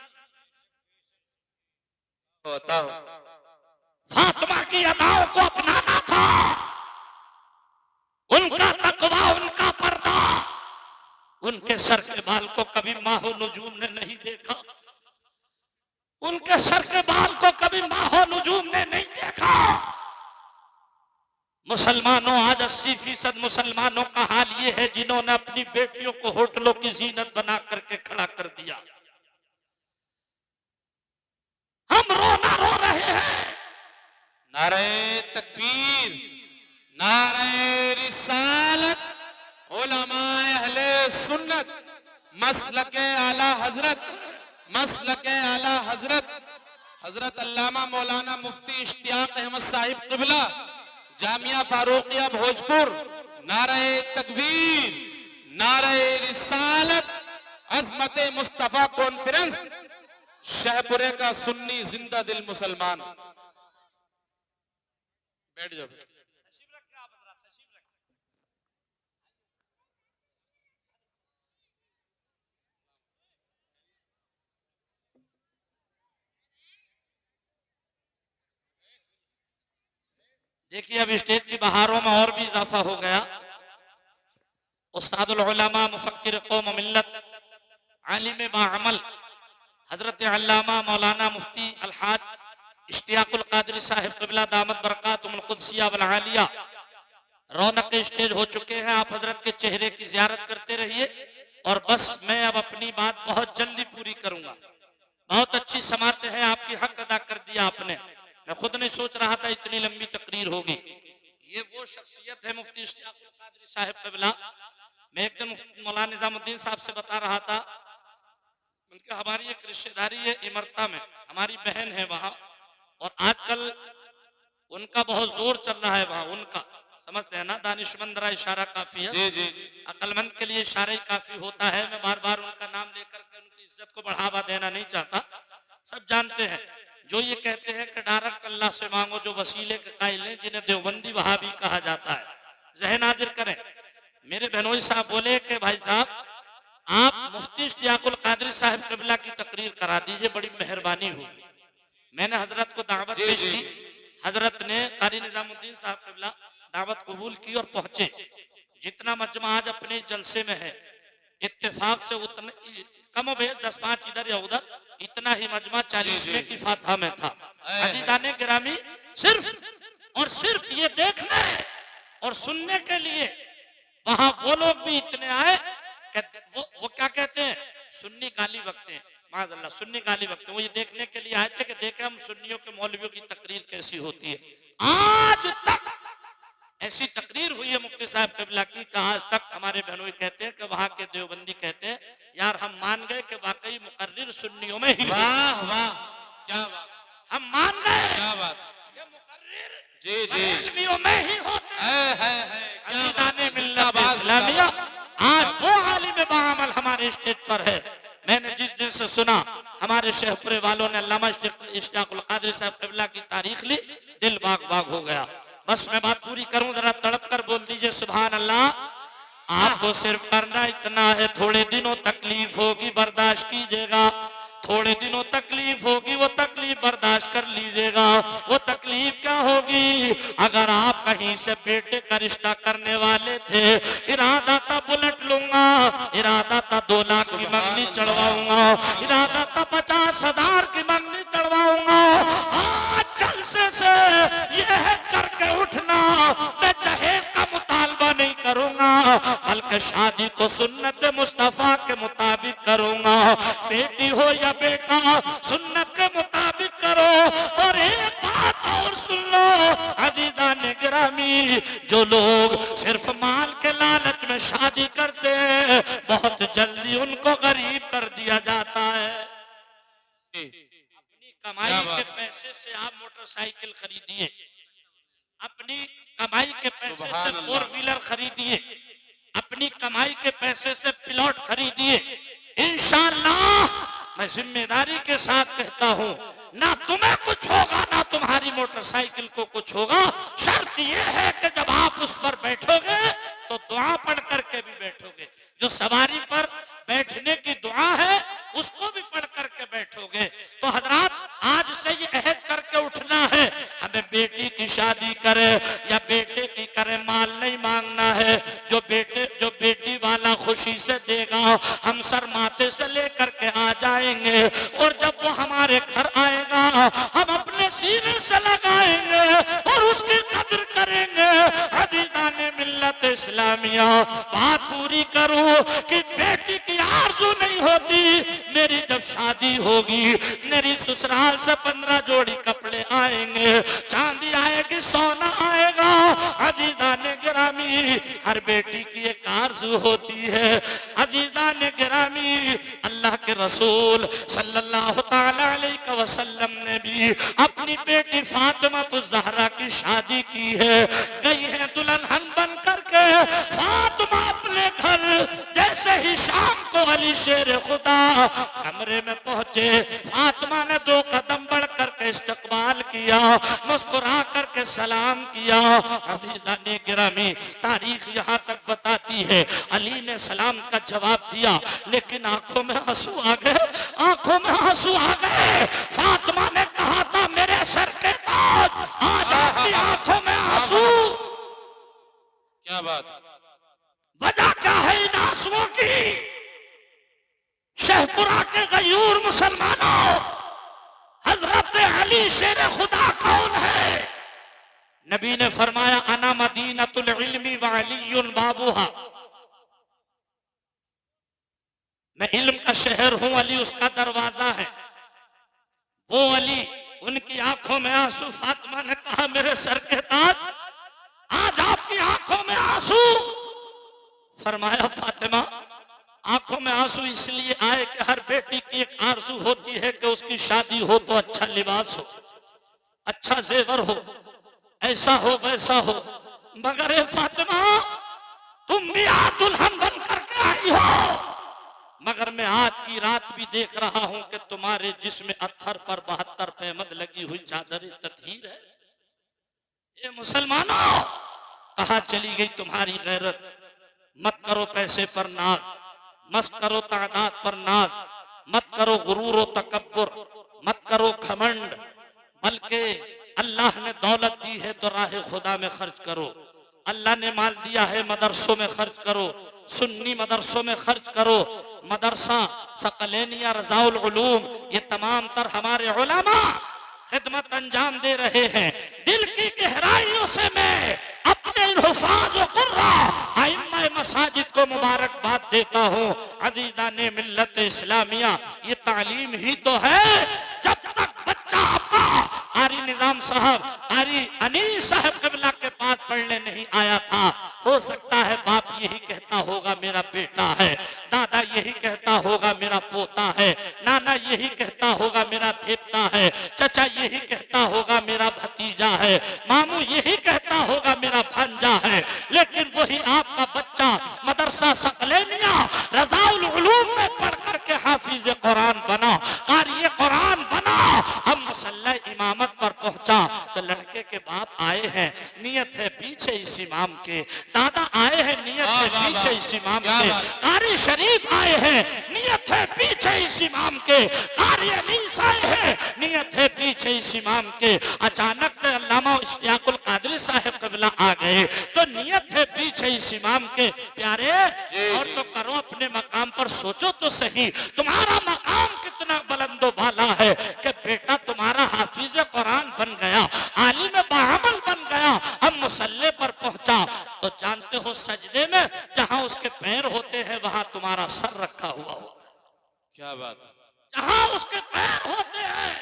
फातिमा की अदाओं को अपनाना था, उनका तकवा, उनका पर्दा, उनके सर के बाल को कभी माहो नजूम ने नहीं देखा, उनके सर के बाल को कभी माहो नजूम ने नहीं देखा। मुसलमानों, आज 80% मुसलमानों का हाल ये है जिन्होंने अपनी बेटियों को होटलों की जीनत बना करके खड़ा कर दिया। हम रोना रो रहे हैं। नारे तकबीर, नारे रिसालत, उलमाए अहले सुन्नत, मसलके आला हजरत, मसलके आला हजरत हजरत अल्लामा मौलाना मुफ्ती इश्तियाक अहमद साहिब क़िबला, जामिया फारूकिया भोजपुर। नारे तकबीर, नारे रिसालत, अजमत मुस्तफा कॉन्फ्रेंस, शहपुरे का सुन्नी जिंदा दिल मुसलमान। बैठ जाओ। देखिए अब स्टेज की बहारों में और भी इजाफा हो गया। उस्तादुल उलमा, मुफक्किर कौम मिल्लत, आलिम बाअमल हजरत अल्लामा मौलाना मुफ्ती अलहाज इश्तियाकुल कादरी साहिब क़िबला दामत बरकातुहुल कुद्सिया वल आलिया रौनक स्टेज हो चुके हैं। आप हजरत के चेहरे की जियारत करते रहिए। और बस मैं अब अपनी बात बहुत जल्दी पूरी करूंगा। बहुत अच्छी समाते हैं, आपकी हक अदा कर दिया आपने। मैं खुद नहीं सोच रहा था इतनी लंबी तकरीर होगी। ये वो शख्सियत है मुफ्ती इश्तियाकुल कादरी साहिब क़िबला। मैं एक दिन मौलाना निजामुद्दीन साहब से बता रहा था, उनका हमारी एक रिश्तेदारी है इमरता में, हमारी बहन है वहां, और आजकल उनका बहुत जोर चल रहा है वहां, उनका समझते हैं ना, दानिशमंद रहा इशारा काफी है, जी जी अक्लमंद के लिए इशारा ही काफी होता है। मैं बार बार उनका नाम लेकर के उनकी इज्जत को बढ़ावा देना नहीं चाहता। सब जानते हैं जो ये कहते हैं कि डायरेक्ट अल्लाह से मांगो, जो वसीले के कायल हैं, जिन्हें देवबंदी वहाबी कहा जाता है, ज़हन हाजिर करें। मेरे बहनोई साहब बोले कि भाई साहब आप मुफ्ती इश्तियाकुल कादरी साहब क़िबला की तकरीर करा दीजिए, बड़ी मेहरबानी होगी। मैंने हजरत को दावत जी, पेश जी। की, हजरत ने कारी निजामुद्दीन साहब क़िबला दावत कबूल की और पहुंचे। जितना मजमा आज अपने जलसे में है, इत्तेफाक से उतने कम बेश 10-5 इधर या उधर, इतना ही मजमा 40वें की फातहा में था। अजीज़ाने गिरामी, सिर्फ और सिर्फ ये देखने और सुनने के लिए वहां वो लोग भी इतने आए कि वो क्या कहते हैं, सुन्नी गाली बकते हैं, माज़अल्लाह सुन्नी गाली बकते हैं। वो ये देखने के लिए आए थे कि देखें हम सुन्नियों के मौलवियों की तकरीर कैसी होती है। आज तक ऐसी तकरीर हुई है मुफ्ती साहब क़िबला की कि आज तक हमारे बहनोई कहते हैं कि वहां के देवबंदी कहते हैं यार हम मान गए कि वाकई मुकर्रिर सुन्नियों में ही, वाह वाह क्या बात, हम मान गए क्या बात, कि मुकर्रिर जी जी बरेलवियों में ही होते हैं। है अजीज़ाने मिल्लत इस्लामिया, आज वो आलिम बाअमल हमारे स्टेज पर है। मैंने जिस दिन से सुना, हमारे शेखपुरे वालों ने अल्लामा इश्तियाकुल कादरी साहब क़िबला की तारीख ली, दिल बाग बाग हो गया। बस मैं बात पूरी करूं, जरा तड़प कर बोल दीजिए सुभान अल्लाह। आपको सिर्फ करना इतना है, थोड़े दिनों तकलीफ होगी बर्दाश्त कीजिएगा, थोड़े दिनों तकलीफ होगी, वो तकलीफ बर्दाश्त कर लीजिएगा। वो तकलीफ क्या होगी, अगर आप कहीं से बेटे का रिश्ता करने वाले थे, इरादा था बुलेट लूंगा, इरादा था 2 लाख की मंगनी चढ़वाऊंगा, इरादा था 50,000 की मंगनी चढ़वाऊंगा, आज जलसे से यह करके उठना, मैं जहेज का मुतालबा नहीं करूंगा, बल्कि शादी को सुन्नत मुस्तफा के मुताबिक करूंगा। बेटी हो या बेटा, सुन्नत के मुताबिक करो। और एक बात और सुन लो अजीज़ाने गिरामी, जो लोग सिर्फ माल के लालच में शादी करते हैं, बहुत जल्दी उनको गरीब कर दिया जाता है। अपनी कमाई के पैसे से आप मोटरसाइकिल खरीदिए, अपनी कमाई के पैसे से 4 व्हीलर खरीदिए, अपनी कमाई के पैसे से प्लॉट खरीदिए। इंशाअल्लाह मैं जिम्मेदारी के साथ कहता हूँ, ना तुम्हें कुछ होगा ना तुम्हारी मोटरसाइकिल को कुछ होगा। शर्त यह है कि जब आप उस पर बैठोगे तो दुआ पढ़ करके भी बैठोगे। जो सवारी पर बैठने की दुआ है उसको भी पढ़ करके बैठोगे। तो हजरात, आज से ये अहद करके उठना है, हमें बेटी की शादी करे या बेटे की करे, माल नहीं मांगना है। जो बेटी वाला खुशी से देगा, हम सर माथे से लेकर के आ जाएंगे, और जब वो हमारे घर आएगा हम अपने सीने से लगाएंगे और उसकी कदर करेंगे। अजीज़ाने मिल्लत इस्लामिया, बात पूरी करूं कि बेटी की आरज़ू नहीं होती, मेरी जब शादी होगी, मेरी ससुराल से 15 जोड़ी कपड़े आएंगे, चांदी आएगी, सोना आएगा। अजीज़ाने गिरामी, हर बेटी की एक आरज़ू होती है। अजीज़ाने गिरामी, अल्लाह के रसूल सल्लल्लाहु ताला अलैहि वसल्लम ने भी अपनी बेटी फातिमा ज़हरा की शादी की है। गई है दुल्हन बन करके फातिमा अपने घर। जैसे ही शाम को अली शेर खुदा कमरे में पहुंचे, फातिमा ने 2 कदम बढ़ करके इस्तकबाल किया, मुस्कुरा करके सलाम किया। अज़ीज़ाने गिरामी, तारीख यहाँ तक बताती है अली ने सलाम का जवाब दिया, लेकिन आंखों में आंसू आ गए, आंखों में आंसू आ गए। फातिमा ने कहा था मेरे सर के ताज, आज आपकी आंखों में आंसू। क्या बात, वजह क्या है इन आंसुओं की? शेखपुरा के गयूर मुसलमानों, हजरत अली शेर खुदा कौन है? नबी ने फरमाया अना मदीनतुल इल्मी व अलीयुन बाबूहा, मैं इल्म का शहर हूं, अली उसका दरवाजा है। वो अली, उनकी आंखों में आंसू। फातिमा ने कहा मेरे सर के ताज, आज आपकी आंखों में आंसू। फरमाया फातिमा, आंखों में आंसू इसलिए आए कि हर बेटी की एक आरज़ू होती है कि उसकी शादी हो तो अच्छा लिबास हो, अच्छा जेवर हो, ऐसा हो वैसा हो, मगर ए फातिमा तुम भी आज दुल्हन बन करके आई हो, मगर मैं आज की रात भी देख रहा हूं कि तुम्हारे जिस्म अत्थर पर 72 पैमद लगी हुई चादर ततहीर है। ये मुसलमानों, कहां चली गई तुम्हारी गैरत? मत करो पैसे पर नाज, मत करो तादाद पर नाज, मत करो गुरूर और तकब्बुर, मत करो घमंड, बल्कि अल्लाह ने दौलत दी है तो राह खुदा में खर्च करो। अल्लाह ने माल दिया है मदरसों में खर्च करो, सुन्नी मदरसों में खर्च करो। मदरसा सकलैनिया रज़ाउल उलूम ये तमाम तर हमारे उलमा खिदमत अंजाम दे रहे हैं। दिल की गहराइयों से मैं अपने इन हुफाज व कुर्रा आइम्मा मसाजिद को मुबारकबाद देता हूँ। अजीज़ाने मिल्लत इस्लामिया, ये तालीम ही तो है। जब तक बच्चा आपका कारी निजाम साहब, कारी अनीस साहब क़िबला के पास पढ़ने नहीं आया था, हो सकता है बाप यही कहता होगा मेरा बेटा है, दादा यही कहता होगा मेरा पोता है, नाना यही कहता होगा मेरा देवता है, चचा यही कहता होगा मेरा भतीजा है, मामू यही कहता होगा मेरा भांजा है। लेकिन वही आपका बच्चा मदरसा सकलैनिया रज़ाउल उलूम में पढ़ करके हाफिज कुरान बना, कारी कुरान बना, अब मुसल्ला इमामत पर पहुंचा तो लड़के के बाप आए हैं, नियत है पीछे इस इमाम के, दादा आए हैं, नियत है पीछे इस इमाम के, कारी शरीफ आए हैं, नियत है पीछे इस इमाम के, कारी अनीस आए हैं, नियत है पीछे इस इमाम के। अचानक से अल्लामा इश्तियाकुल कादरी साहब क़िबला आ गए तो नियत है पीछे इस इमाम के। प्यारे और तो करो अपने मकाम पर, सोचो तो सही तुम्हारा मकाम कितना बुलंदो बाला है कि बेटा तुम्हारा हाफिज कुरान बन गया, आलिम बाअमल बन गया। अब मुसल्ले पर पहुंचा तो जानते हो सजदे में जहां उसके पैर होते हैं वहां तुम्हारा सर रखा हुआ होता है। क्या बात है? जहां उसके पैर होते हैं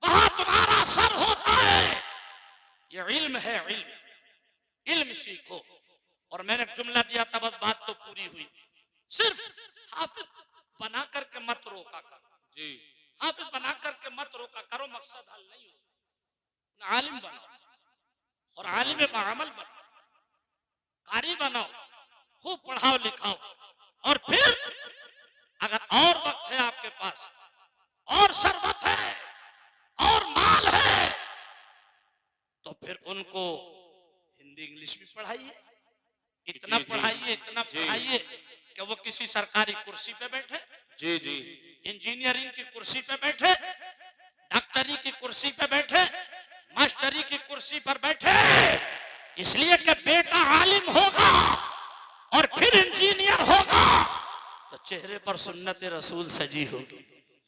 वहां तुम्हारा सर होता है। ये इल्म है, इल्म, इल्म सीखो। और मैंने जुमला दिया था, बस बात तो पूरी हुई। सिर्फ हाफिज बना करके मत रोका करो जी, हाफिज बना करके मत रोका करो, मकसद हल नहीं हो। आलिम बनो और आलिम बाअमल बनो, कारी बनो, खूब पढ़ाओ लिखाओ। और फिर अगर और वक्त है आपके पास, और सरबत है, और माल है, तो फिर उनको हिंदी इंग्लिश भी पढ़ाइए, इतना पढ़ाइए, इतना पढ़ाइए कि वो किसी सरकारी कुर्सी पे बैठे, जी जी, इंजीनियरिंग की कुर्सी पे बैठे, डॉक्टरी की कुर्सी पे बैठे, मास्टरी की कुर्सी पर बैठे, इसलिए कि बेटा आलिम होगा और फिर इंजीनियर होगा तो चेहरे पर सुन्नत रसूल सजी होगी।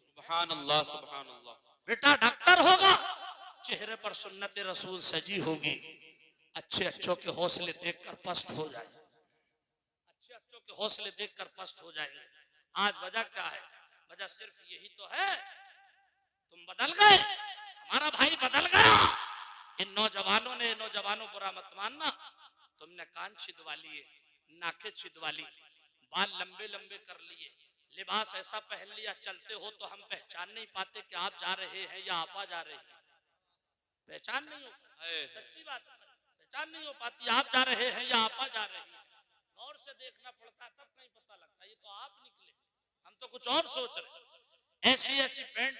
सुभान अल्लाह, सुभान अल्लाह। बेटा डॉक्टर होगा, चेहरे पर सुन्नत रसूल सजी होगी। अच्छे अच्छों के हौसले देखकर पस्त हो जाए, अच्छे अच्छों के हौसले देखकर पस्त हो जाएंगे। आज वजह क्या है? वजह सिर्फ यही तो है, तुम बदल गए, हमारा भाई बदल गया। इन नौजवानों बुरा मत मानना, तुमने कान छिदवा लिए, नाके छिदवा ली, बाल लंबे लंबे कर लिए, लिबास ऐसा पहन लिया, चलते हो तो हम पहचान नहीं पाते कि आप जा रहे हैं या आपा जा रहे हैं। पहचान नहीं हो, सच्ची बात, पहचान नहीं हो पाती, आप जा रहे हैं या आपा जा रही है। गौर से देखना पड़ता, तब नहीं पता लगता ये तो आप निकले, हम तो कुछ और सोच रहे। ऐसी पैंट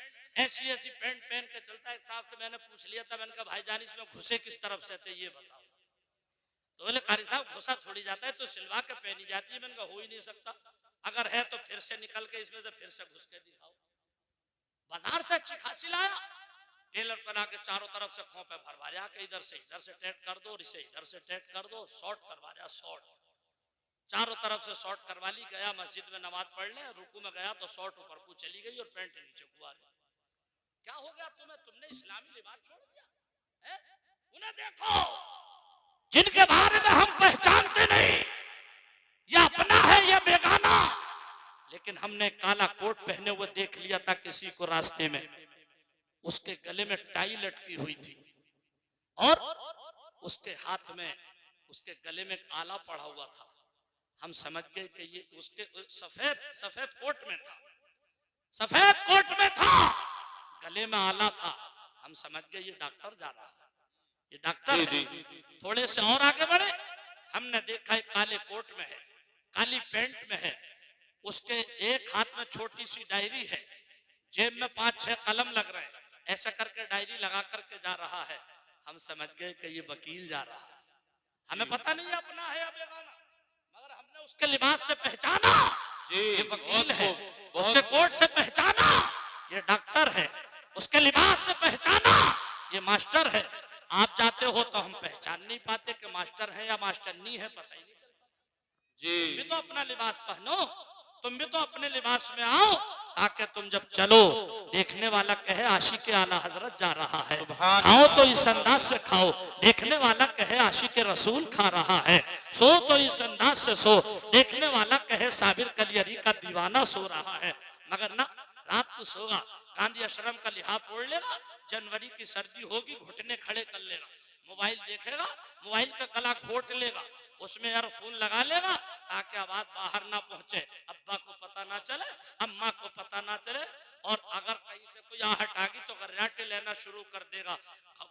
पहन के चलता है। साहब से मैंने पूछ लिया था, मैंने कहा भाईजान इसमें घुसे किस तरफ से थे ये बताओ। तो बोले कारी साहब घुसा थोड़ी जाता है, तो सिलवा के पहनी जाती है। मैंने कहा हो ही नहीं सकता, अगर है तो फिर से निकल के इसमें से फिर से घुस के दिखाओ। बाजार से अच्छी खासी लाया, टेलर बना के चारों तरफ से खोपे भरवा रहा के इधर से टैट कर दो, इसे इधर से टैट कर दो, शॉर्ट करवा रहा, शॉर्ट चारों तरफ से शॉर्ट करवा ली। गया मस्जिद में नमाज पढ़ने, रुकू में गया तो शॉर्ट ऊपर को चली गई और पैंट नीचे को आ गई। क्या हो गया तुम्हें? तुमने इस्लामी लिबास छोड़ दिया है? उन्हें देखो जिनके बारे में हम पहचानते नहीं, या अपना है या बेगाना, लेकिन हमने काला कोट पहने हुए देख लिया था किसी को रास्ते में, उसके गले में टाई लटकी हुई थी और उसके हाथ में, उसके गले में आला पड़ा हुआ था। हम समझ गए कि ये उसके सफेद कोट में था, सफेद कोट में था, गले में आला था। हम समझ गए ये डॉक्टर जा रहा है, ये डॉक्टर जी, है। थोड़े से और आगे बढ़े, हमने देखा है काले कोट में है, काली पैंट में है, उसके एक हाथ में छोटी सी डायरी है, जेब में 5-6 कलम लग रहे हैं, ऐसा करके डायरी लगा करके जा रहा है। हम समझ गए कि ये वकील जा रहा है। हमें पता नहीं अपना है या बेगाना, मगर हमने उसके लिबास से पहचाना जी, ये वकील है, बहुत उसके कोट से पहचाना ये डॉक्टर है, उसके लिबास से पहचाना ये मास्टर है। आप जाते हो तो हम पहचान नहीं पाते कि मास्टर है या मास्टरनी है, पता ही नहीं चलता। जी, तुम भी तो अपना लिबास पहनो, तुम भी तो अपने लिबास में आओ, ताकि तुम जब चलो देखने वाला कहे आशिक आला हजरत जा रहा है। सुभान खाओ तो इस अंदाज से खाओ, देखने वाला कहे आशिक रसूल खा रहा है। सो तो इस अंदाज से सो, देखने वाला कहे साबिर कलियरी का दीवाना सो रहा है। मगर ना, रात को सोगा, गांधी आश्रम का लिहाफ ओढ़ लेगा, जनवरी की सर्दी होगी, घुटने खड़े कर लेगा, मोबाइल देखेगा, मोबाइल का गला घोट लेगा, उसमें ईयरफोन लगा लेगा ताकि आवाज बाहर ना पहुंचे, अब्बा को पता ना चले, अम्मा को पता ना चले। और अगर कहीं से कोई आहट आ गई तो गर्राटे लेना शुरू कर देगा।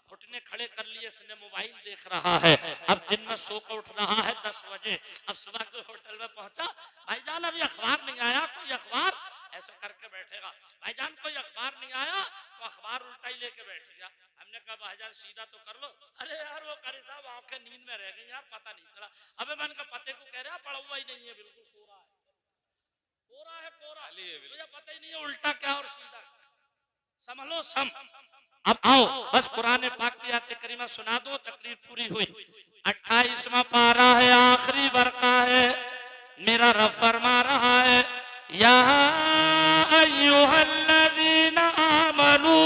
घुटने खड़े कर लिए, इसने मोबाइल देख रहा है। अब दिन में सो कर उठ रहा है 10 बजे, अब सुबह के होटल में पहुंचा, भाईजान अभी अखबार नहीं आया, कोई अखबार, ऐसा करके बैठेगा। भाईजान कोई अखबार नहीं आया तो अखबार उल्टा ही लेके बैठ गया। हमने कहा भाईजान सीधा तो कर लो। अरे यार वो करे साहब आंखें नींद में रह गई यार, पता नहीं चला। अबे मैंने कहा पते को कह रहा पड़ा हुआ ही नहीं है, बिल्कुल कोरा है, कोरा है, कोरा, मुझे पता ही नहीं है उल्टा क्या और सीधा, समझ सम। अब आओ बस कुरान पाक की आयत करीमा सुना दो, तकरीर पूरी हुई। 28वां पारा है, आखिरी बरका है, मेरा रब फरमा रहा है, या अय्युहल्लज़ीना आमनू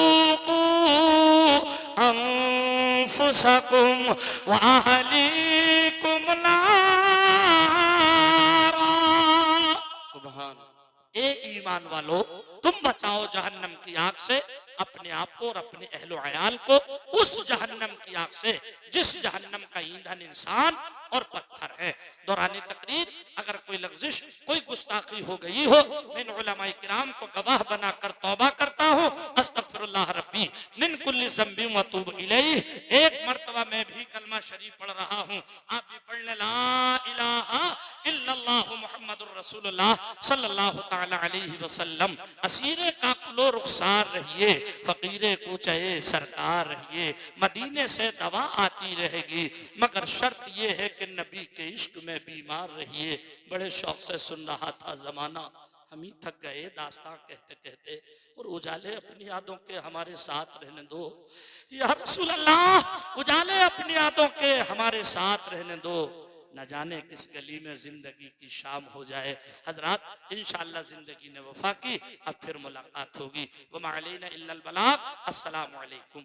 कू अंफुसकुम व अहलीकुम नारा। सुभान। ए ईमान वालो, तुम बचाओ जहन्नम की आग से अपने आप को और अपने अहलो अयाल को, उस जहन्नम की आग से जिस जहन्नम का ईंधन इंसान और पत्थर है। दौरान तकरीर अगर कोई लफ्जिश, कोई गुस्ताखी हो गई हो, मैं उलमाए किराम को गवाह बनाकर तौबा करता हूँ, अस्तगफिरुल्लाह रब्बी मिन कुल्ली ज़ंबि व अतूब इलैह। एक मर्तबा मैं भी कलमा शरीफ पढ़ रहा हूँ, आप भी पढ़ लें, ला इलाहा इल्लल्लाह मुहम्मदुर रसूलुल्लाह सल्लल्लाहु तआला अलैहि वसल्लम। असीरे काकुलो रुखसार रहिए, फकीरे कूचे सरकार रहिए, मदीने से दवा आती रहेगी, मगर शर्त ये है कि नबी के इश्क में बीमार रहिए। बड़े शौक से सुन रहा था जमाना, हम ही थक गए दास्तां कहते कहते, और उजाले अपनी यादों के हमारे साथ रहने दो या रसूल अल्लाह, उजाले अपनी यादों के हमारे साथ रहने दो, न जाने किस गली में जिंदगी की शाम हो जाए। हजरात इंशाअल्लाह जिंदगी ने वफा की, अब फिर मुलाकात होगी। वमा अलैना इल्लल बलाग। अस्सलामु अलैकुम।